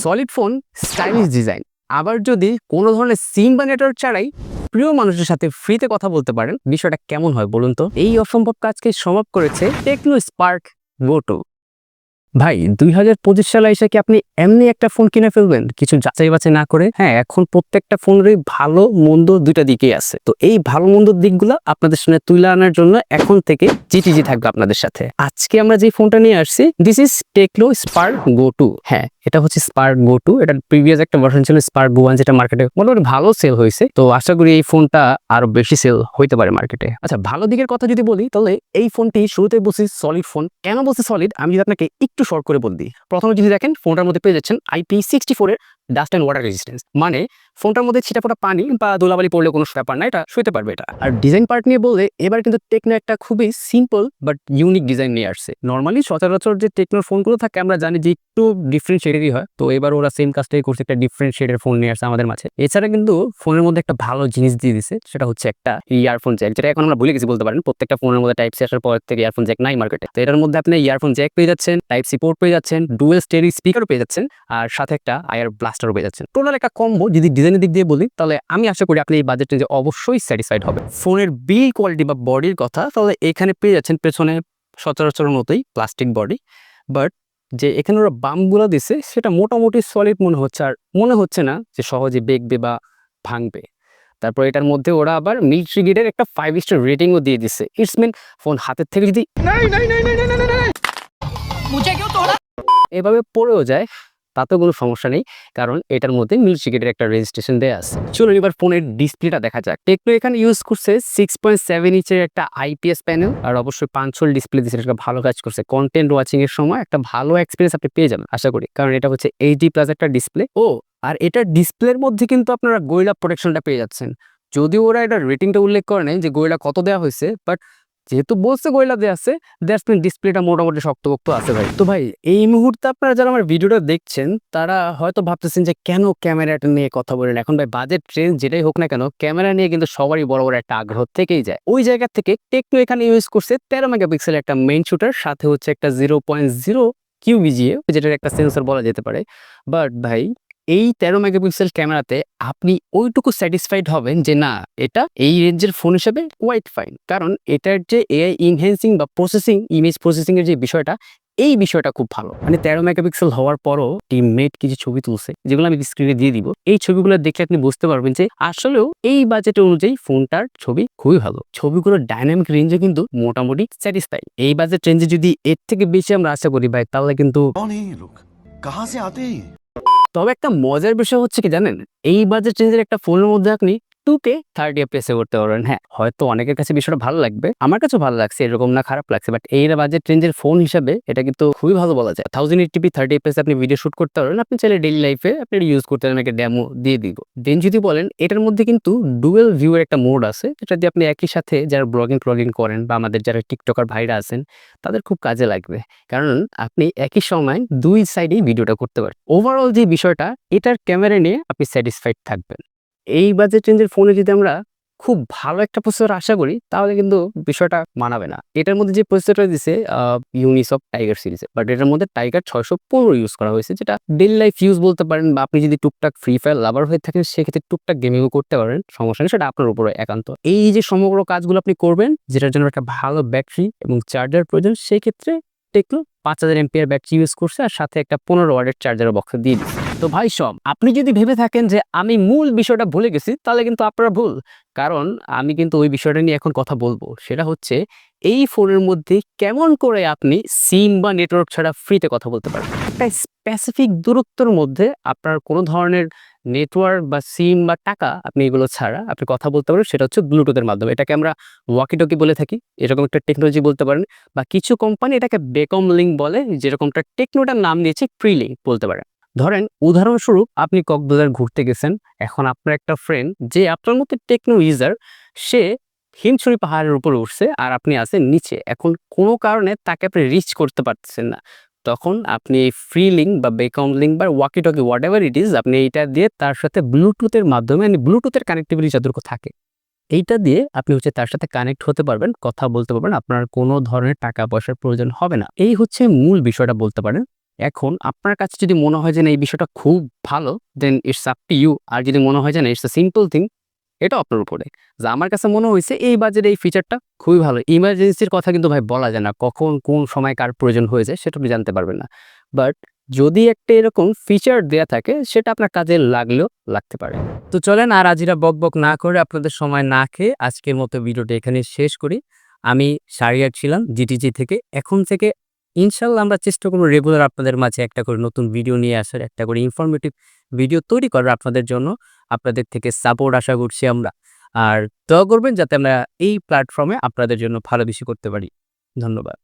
Solid phone, stylish design, আবার যদি কোনো ধরনের সিম বা নেটওয়ার্ক ছাড়াই প্রিয় মানুষের সাথে ফ্রিতে কথা বলতে পারেন, বিষয়টা কেমন হয় বলুন তো? এই অসম্ভব কাজকে সম্ভব করেছে টেকনো স্পার্ক গো 2। ভাই 2025 সালে এসে কি আপনি এমনি একটা ফোন কিনে ফেলবেন কিছু যাচাই বাছাই না করে? হ্যাঁ, এখন প্রত্যেকটা ফোনেরই ভালো মন্দ দুইটা দিকেই আছে। তো এই ভালো মন্দর দিকগুলো আপনাদের সামনে তুলে আনার জন্য এখন থেকে জিটিজি থাকবে আপনাদের সাথে। আজকে আমরা যে ফোনটা নিয়ে আসছি, দিস ইজ টেকনো স্পার্ক গো 2। হ্যাঁ, এটা হচ্ছে স্পার্ক গো 2। এটার প্রিভিয়াস একটা ভার্সন ছিল স্পার্ক গো 1, যেটা মার্কেটে মোটামুটি ভালো সেল হয়েছে। তো আশা করি এই ফোনটা আরো বেশি সেল হইতে পারে মার্কেটে। আচ্ছা, ভালো দিকের কথা যদি বলি, তাহলে এই ফোনটি শুরুতে বলছি সলিড ফোন। কেন বলছি সলিড, আমি যদি আপনাকে একটু শর্ট করে বল দিই। প্রথমে যদি দেখেন, ফোনটার মধ্যে পেয়ে যাচ্ছেন IP64 এর ডাস্ট অ্যান্ড ওয়াটার রেজিস্ট্যান্স, মানে ফোনটার মধ্যে ছিটাফোটা পানি বা ধুলাবালি পড়লে কোনো ব্যাপার না, এটা সইতে পারবে এটা। আর ডিজাইন পার্ট নিয়ে বললে, এবার কিন্তু টেকনো একটা খুবই সিম্পল বাট ইউনিক ডিজাইন নিয়ে আসছে। নর্মালি সচরাচর যে টেকনোর ফোনগুলো থাকে আমরা জানি যে একটু ডিফারেন্ট শেডেরই হয়, তো এবার ওরা সেম কাজটাই করছে, একটা ডিফারেন্ট শেডের ফোন নিয়ে আসছে আমাদের মাঝে। এছাড়া কিন্তু ফোনের মধ্যে একটা ভালো জিনিস দিয়ে দিছে, সেটা হচ্ছে একটা ইয়ারফোন জ্যাক, যেটা এখন আমরা ভুলে গেছি বলতে পারেন। প্রত্যেকটা ফোনের মধ্যে টাইপ সি আসার পর থেকে ইয়ারফোন জ্যাক নাই মার্কেটে। তো এটার মধ্যে আপনি ইয়ারফোন জ্যাক পেয়ে যাচ্ছেন, টাইপ সি পোর্ট পেয়ে যাচ্ছেন, ডুয়েল স্টেরিও স্পিকারও পেয়ে যাচ্ছেন, আর সাথে একটা আইআর ব্লাস্টারও পেয়ে যাচ্ছেন। টোটাল একটা কম্বো। যদি ডিজাইনের দিক দিয়ে বলি, তাহলে আমি আশা করি আপনি এই বাজেট রেঞ্জে অবশ্যই স্যাটিসফাইড হবে। ফোনের বিল্ড কোয়ালিটি বা বডির কথা, তাহলে এখানে পেয়ে যাচ্ছেন পেছনে সচরাচরের মতোই প্লাস্টিক বডি, বাট যে এখানে ওরা বাম্পগুলো দিছে সেটা মোটামুটি সলিড মনে হচ্ছে, আর মনে হচ্ছে না যে সহজে বেঁকবে বা ভাঙবে। তারপর এটার মধ্যে ওরা আবার মিলিটারি গ্রেডের একটা 5 স্টার রেটিংও দিয়ে দিচ্ছে। ইটস মিন ফোন হাতের থেকে যদি এভাবে পড়েও যায় তাতেও কোনো সমস্যা নেই, কারণ এটার মধ্যে মিলিটারি গ্রেডের একটা রেজিস্ট্রেশন দেওয়া আছে। চলুন এবার ফোনের ডিসপ্লেটা দেখা যাক। টেকনো এখানে ইউজ করছে 6.7 ইঞ্চের একটা IPS প্যানেল, আর অবশ্যই পাঞ্চল ডিসপ্লে দিচ্ছে, এটা ভালো কাজ করছে। কন্টেন্ট ওয়াচিং এর সময় একটা ভালো এক্সপিরিয়েন্স আপনি পেয়ে যাবেন আশা করি, কারণ এটা হচ্ছে HD+ একটা ডিসপ্লে। আর এটার ডিসপ্লের মধ্যে কিন্তু আপনারা গোরিলা প্রোটেকশনটা পেয়ে যাচ্ছেন। যদিও ওরা এটা রেটিংটা উল্লেখ করে নাই যে গোরিলা কত দেওয়া হয়েছে, বাট যেহেতু বলছে গোরিলা দেওয়া আছে, দ্যাটস মিন ডিসপ্লেটা মোটামুটি শক্তপোক্ত আছে ভাই। তো ভাই এই মুহূর্তে আপনারা যারা আমার ভিডিওটা দেখছেন, তারা হয়তো ভাবতেছেন যে কেন ক্যামেরাটা নিয়ে কথা বলেন। এখন ভাই বাজেট ট্রেন্ড যেটাই হোক না কেন, ক্যামেরা নিয়ে কিন্তু সবারই বড় বড় একটা আগ্রহ থেকেই যায়। ওই জায়গা থেকে টেকনো এখানে ইউজ করছে 13 মেগাপিক্সেল একটা মেইন শুটার, সাথে হচ্ছে একটা 0.0 QVGA, যেটার একটা সেন্সর বলা যেতে পারে। বাট ভাই এই 13 মেগাপিক্সেল ক্যামেরাতে আপনি ওইটুকু স্যাটিসফাইড হবেন যে না, এটা এই রেঞ্জের ফোন হিসেবে কোয়াইট ফাইন, কারণ এটার যে AI ইনহ্যান্সিং বা প্রসেসিং, ইমেজ প্রসেসিং এর যে বিষয়টা, এই বিষয়টা খুব ভালো। মানে 13 মেগাপিক্সেল হওয়ার পরও টিমমেট কিছু ছবি তুলছে, যেগুলো আমি স্ক্রিনে দিয়ে দিব। এই ছবিগুলো দেখলে আপনি বুঝতে পারবেন যে আসলেও এই বাজেট অনুযায়ী ফোনটার ছবি খুবই ভালো। ছবিগুলো ডাইনামিক রেঞ্জে কিন্তু মোটামুটি স্যাটিসফাই। এই বাজেট রেঞ্জে যদি এর থেকে বেশি আমরা আশা করি ভাই, তাহলে কিন্তু তবে একটা মজার বিষয় হচ্ছে কি জানেন, এই বাজেট রেঞ্জের একটা ফোনের মধ্যে আপনি 2K 30 FPS করতে পারবেন। হ্যাঁ, হয়তো অনেকের কাছে বিষয়টা ভালো লাগবে, আমার কাছেও ভালো লাগছে, এরকম না খারাপ লাগছে, বাট এই বাজেট রেঞ্জের ফোন হিসাবে এটা কিন্তু খুবই ভালো বলা যায়। 1080p 30 FPS আপনি ভিডিও শুট করতে পারবেন, আপনি চাইলে ডেইলি লাইফে আপনি ইউজ করতে পারেন। একটা ডেমো দিয়ে দিব। দেন যদি বলেন, এটার মধ্যে কিন্তু ডুয়েল ভিউ এর একটা মোড আছে, যেটা দিয়ে আপনি একই সাথে যারা ব্লগিং করেন বা আমাদের যারা টিকটকার ভাইরা আছেন, তাদের খুব কাজে লাগবে, কারণ আপনি একই সময় দুই সাইডেই ভিডিওটা করতে পারেন। ওভারঅল যে বিষয়টা, এটার ক্যামেরা নিয়ে আপনি স্যাটিসফাইড থাকবেন। এই বাজেট রেঞ্জের ফোনে যদি আমরা খুব ভালো একটা প্রসেসর আশা করি, তাহলে কিন্তু বিষয়টা মানাবে না। এটার মধ্যে যে প্রসেসরটা দিছে ইউনিসফট টাইগার সিরিজে, বাট এটার মধ্যে টাইগার 615 ইউজ করা হয়েছে, যেটা ডেইলি লাইফ ইউজ বলতে পারেন, বা আপনি যদি টুকটাক ফ্রি ফায়ার লাভার হয়ে থাকেন, সেক্ষেত্রে টুকটাক গেমিংও করতে পারেন, সমস্যা নেই, সেটা আপনার উপরে একান্ত। এই যে সমগ্র কাজগুলো আপনি করবেন, যেটার জন্য একটা ভালো ব্যাটারি এবং চার্জার প্রয়োজন, সেই ক্ষেত্রে টেকনো 5000 এমপিআর ব্যাটারি ইউজ করছে, আর সাথে একটা 15 ওয়াটের চার্জারের বক্স দিয়ে দিচ্ছে। তো ভাই সব, আপনি যদি ভেবে থাকেন যে আমি মূল বিষয়টা ভুলে গেছি, তাহলে কিন্তু আপনারা ভুল, কারণ আমি কিন্তু ওই বিষয়টা নিয়ে এখন কথা বলবো। সেটা হচ্ছে এই ফোনের মধ্যে কেমন করে আপনি সিম বা নেটওয়ার্ক ছাড়া ফ্রিতে কথা বলতে পারেন। একটা স্পেসিফিক দূরত্বের মধ্যে আপনার কোনো ধরনের নেটওয়ার্ক বা সিম বা টাকা, আপনি এগুলো ছাড়া আপনি কথা বলতে পারেন, সেটা হচ্ছে ব্লুটুথের মাধ্যমে। এটাকে আমরা ওয়াকিটকি বলে থাকি, এরকম একটা টেকনোলজি বলতে পারেন, বা কিছু কোম্পানি এটাকে বেকম লিঙ্ক বলে, যেরকমটা টেকনোটার নাম দিয়েছে ফ্রি লিঙ্ক বলতে পারেন। ধরেন উদাহরণস্বরূপ, আপনি কক্সবাজার ঘুরতে গেছেন, এখন আপনার একটা ফ্রেন্ড যে আপনার মতো টেকনো ইউজার, সে হিমছড়ি পাহাড়ের উপরে উঠছে আর আপনি আছেন নিচে। এখন কোনো কারণে তাকে আপনি রিচ করতে পারতেছেন না, তখন আপনি এই ফ্রি লিঙ্ক বা বেকম লিঙ্ক বা walkie talkie what ever it is, আপনি এইটা দিয়ে তার সাথে ব্লুটুথের মাধ্যমে, মানে ব্লুটুথের কানেক্টিভিটি যতটুকু থাকে, এইটা দিয়ে আপনি হচ্ছে তার সাথে কানেক্ট হতে পারবেন, কথা বলতে পারবেন, আপনার কোনো ধরনের টাকা পয়সার প্রয়োজন হবে না। এই হচ্ছে মূল বিষয়টা বলতে পারেন। এখন আপনার কাছে যদি মনে হয় যে না এই বিষয়টা খুব ভালো, দেন ইটস আপ টু ইউ। আর যদি মনে হয় যে না ইটস আ সিম্পল থিং, এটাও আপনার উপরে। যে আমার কাছে মনে হইছে এই বাজেটে এই ফিচারটা খুবই ভালো। ইমার্জেন্সির কথা কিন্তু ভাই বলা যায় না। কখন কোন সময় কার প্রয়োজন হয়ে যায় সেটা আপনি জানতে পারবেন না। বাট যদি একটা এরকম ফিচার দেয়া থাকে সেটা আপনার কাজে লাগলেও লাগতে পারে। তো চলেন আর আজিরা বকবক না করে আপনাদের সময় না খেয়ে আজকের মতো ভিডিওটা এখানে শেষ করি। আমি শাহরিয়ার ছিলাম জিটিজি থেকে। এখন থেকে ইনশাআল্লাহ আমরা চেষ্টা করব রেগুলার আপনাদের মাঝে একটা করে নতুন ভিডিও নিয়ে আসার, একটা করে ইনফরমেটিভ ভিডিও তৈরি করার আপনাদের জন্য। আপনাদের থেকে সাপোর্ট আশা করছি আমরা। আর দোয়া করবেন যাতে আমরা এই প্ল্যাটফর্মে আপনাদের জন্য ভালো কিছু করতে পারি। ধন্যবাদ।